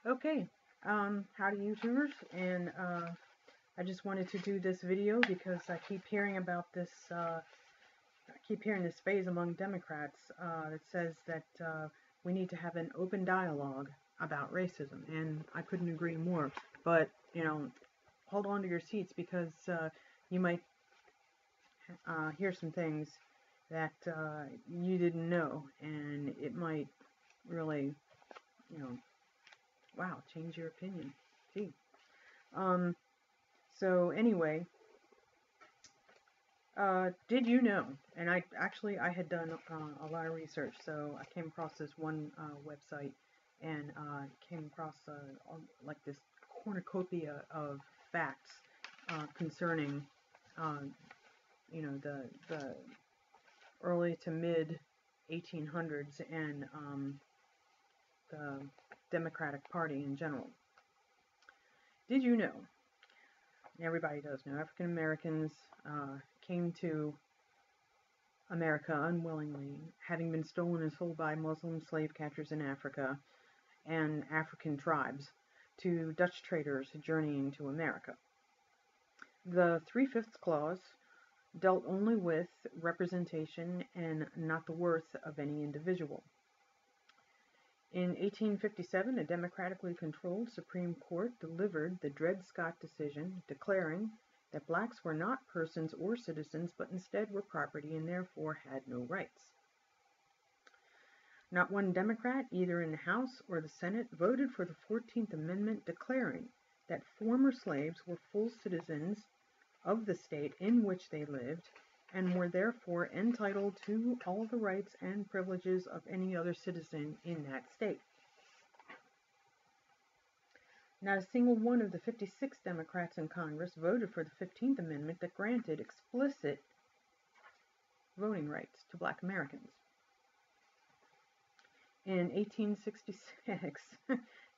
Okay, howdy YouTubers, and I just wanted to do this video because I keep hearing about this, phase among Democrats that says that we need to have an open dialogue about racism, and I couldn't agree more. But, hold on to your seats because you might hear some things that you didn't know, and it might really, wow, change your opinion. Gee. So anyway, did you know, and I had done a lot of research, so I came across this one website and came across like this cornucopia of facts concerning the early to mid 1800s and the Democratic Party in general. Did you know? Everybody does know, African Americans came to America unwillingly, having been stolen and sold by Muslim slave catchers in Africa and African tribes to Dutch traders journeying to America. The 3/5 clause dealt only with representation and not the worth of any individual. In 1857, a democratically controlled Supreme Court delivered the Dred Scott decision declaring that blacks were not persons or citizens, but instead were property and therefore had no rights. Not one Democrat, either in the House or the Senate, voted for the 14th Amendment declaring that former slaves were full citizens of the state in which they lived and were therefore entitled to all the rights and privileges of any other citizen in that state. Not a single one of the 56 Democrats in Congress voted for the 15th Amendment that granted explicit voting rights to Black Americans. In 1866,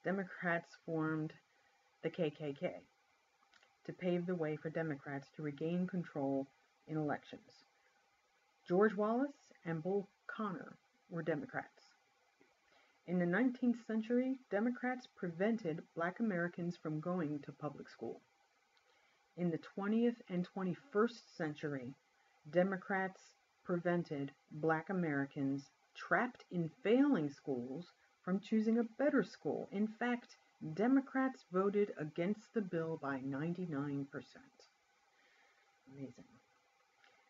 Democrats formed the KKK to pave the way for Democrats to regain control in elections. George Wallace and Bull Connor were Democrats. In the 19th century, Democrats prevented Black Americans from going to public school. In the 20th and 21st century, Democrats prevented Black Americans trapped in failing schools from choosing a better school. In fact, Democrats voted against the bill by 99%. Amazing.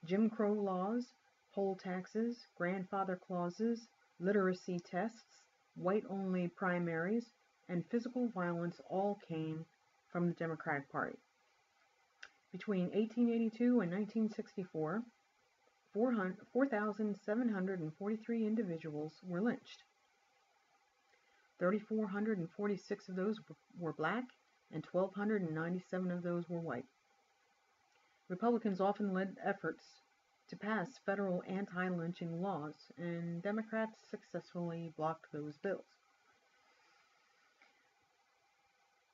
Jim Crow laws, poll taxes, grandfather clauses, literacy tests, white-only primaries, and physical violence all came from the Democratic Party. Between 1882 and 1964, 4,743 individuals were lynched. 3,446 of those were black, and 1,297 of those were white. Republicans often led efforts to pass federal anti-lynching laws, and Democrats successfully blocked those bills.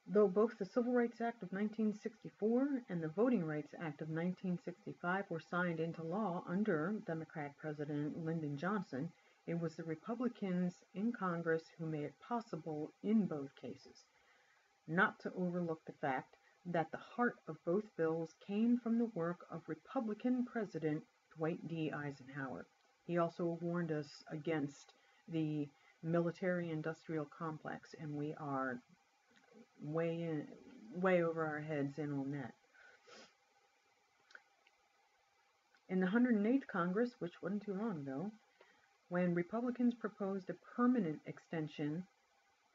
Though both the Civil Rights Act of 1964 and the Voting Rights Act of 1965 were signed into law under Democrat President Lyndon Johnson, it was the Republicans in Congress who made it possible in both cases. Not to overlook the fact that the heart of both bills came from the work of Republican President Dwight D. Eisenhower. He also warned us against the military-industrial complex, and we are way over our heads in on that. In the 108th Congress, which wasn't too long ago, when Republicans proposed a permanent extension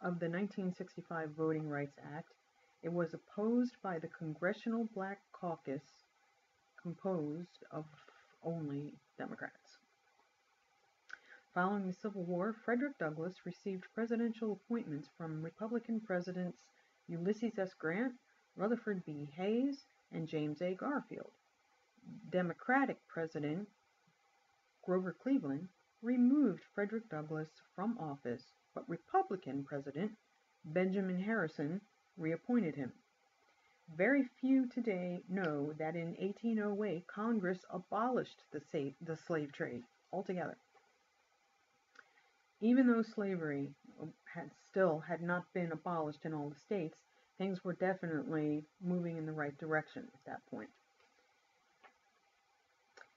of the 1965 Voting Rights Act, it was opposed by the Congressional Black Caucus, composed of only Democrats. Following the Civil War, Frederick Douglass received presidential appointments from Republican Presidents Ulysses S. Grant, Rutherford B. Hayes, and James A. Garfield. Democratic President Grover Cleveland removed Frederick Douglass from office, but Republican President Benjamin Harrison reappointed him. Very few today know that in 1808, Congress abolished the slave trade altogether. Even though slavery had not been abolished in all the states, things were definitely moving in the right direction at that point.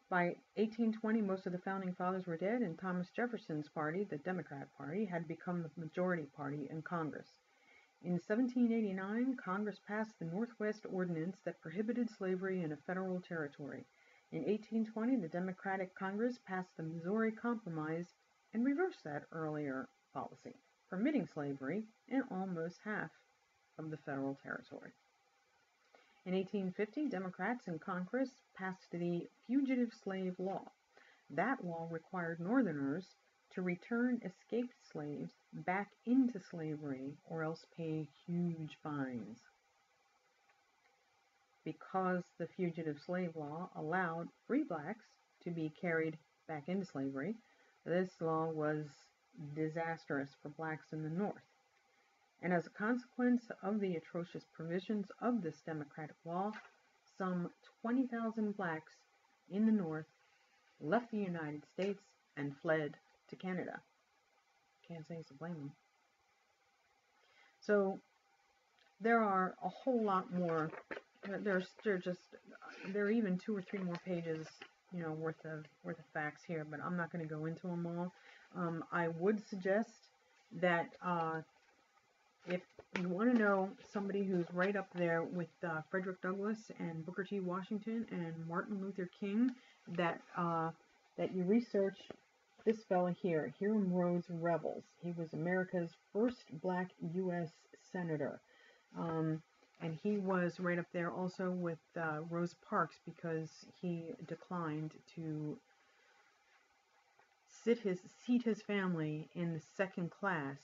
By 1820, most of the founding fathers were dead, and Thomas Jefferson's party, the Democrat Party, had become the majority party in Congress. In 1789, Congress passed the Northwest Ordinance that prohibited slavery in a federal territory. In 1820, the Democratic Congress passed the Missouri Compromise and reversed that earlier policy, permitting slavery in almost half of the federal territory. In 1850, Democrats in Congress passed the Fugitive Slave Law. That law required Northerners to return escaped slaves back into slavery or else pay huge fines. Because the Fugitive Slave Law allowed free blacks to be carried back into slavery, this law was disastrous for blacks in the North. And as a consequence of the atrocious provisions of this democratic law, some 20,000 blacks in the North left the United States and fled to Canada. Can't say so blame them. So there are a whole lot more. There are even 2 or 3 more pages, worth of facts here, but I'm not going to go into them all. I would suggest that if you want to know somebody who's right up there with Frederick Douglass and Booker T. Washington and Martin Luther King, that you research this fella here, Hiram Rhodes Revels. He was America's first black U.S. senator. And he was right up there also with Rosa Parks, because he declined to seat his family in the second class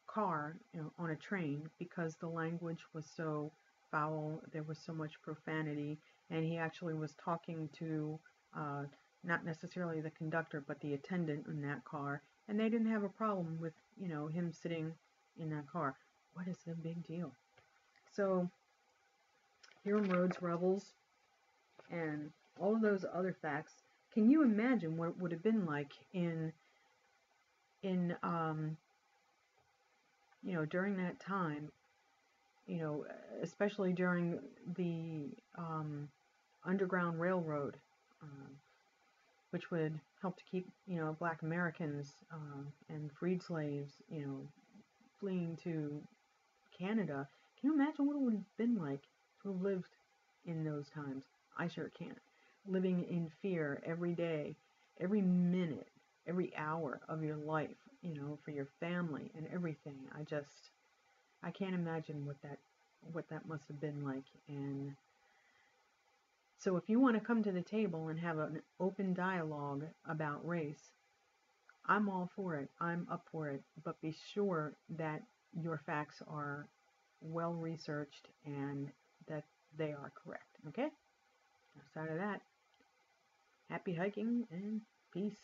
car, on a train, because the language was so foul, there was so much profanity, and he actually was talking to not necessarily the conductor, but the attendant in that car, and they didn't have a problem with, him sitting in that car. What is the big deal? So, Hiram Rhodes Revels and all of those other facts. Can you imagine what it would have been like in during that time, especially during the Underground Railroad, which would help to keep, black Americans and freed slaves, fleeing to Canada. Can you imagine what it would have been like to have lived in those times? I sure can't. Living in fear every day, every minute, every hour of your life, for your family and everything. I can't imagine what that must have been like. And so if you want to come to the table and have an open dialogue about race, I'm all for it. I'm up for it. But be sure that your facts are well researched and that they are correct. Okay? Outside of that, happy hiking and peace.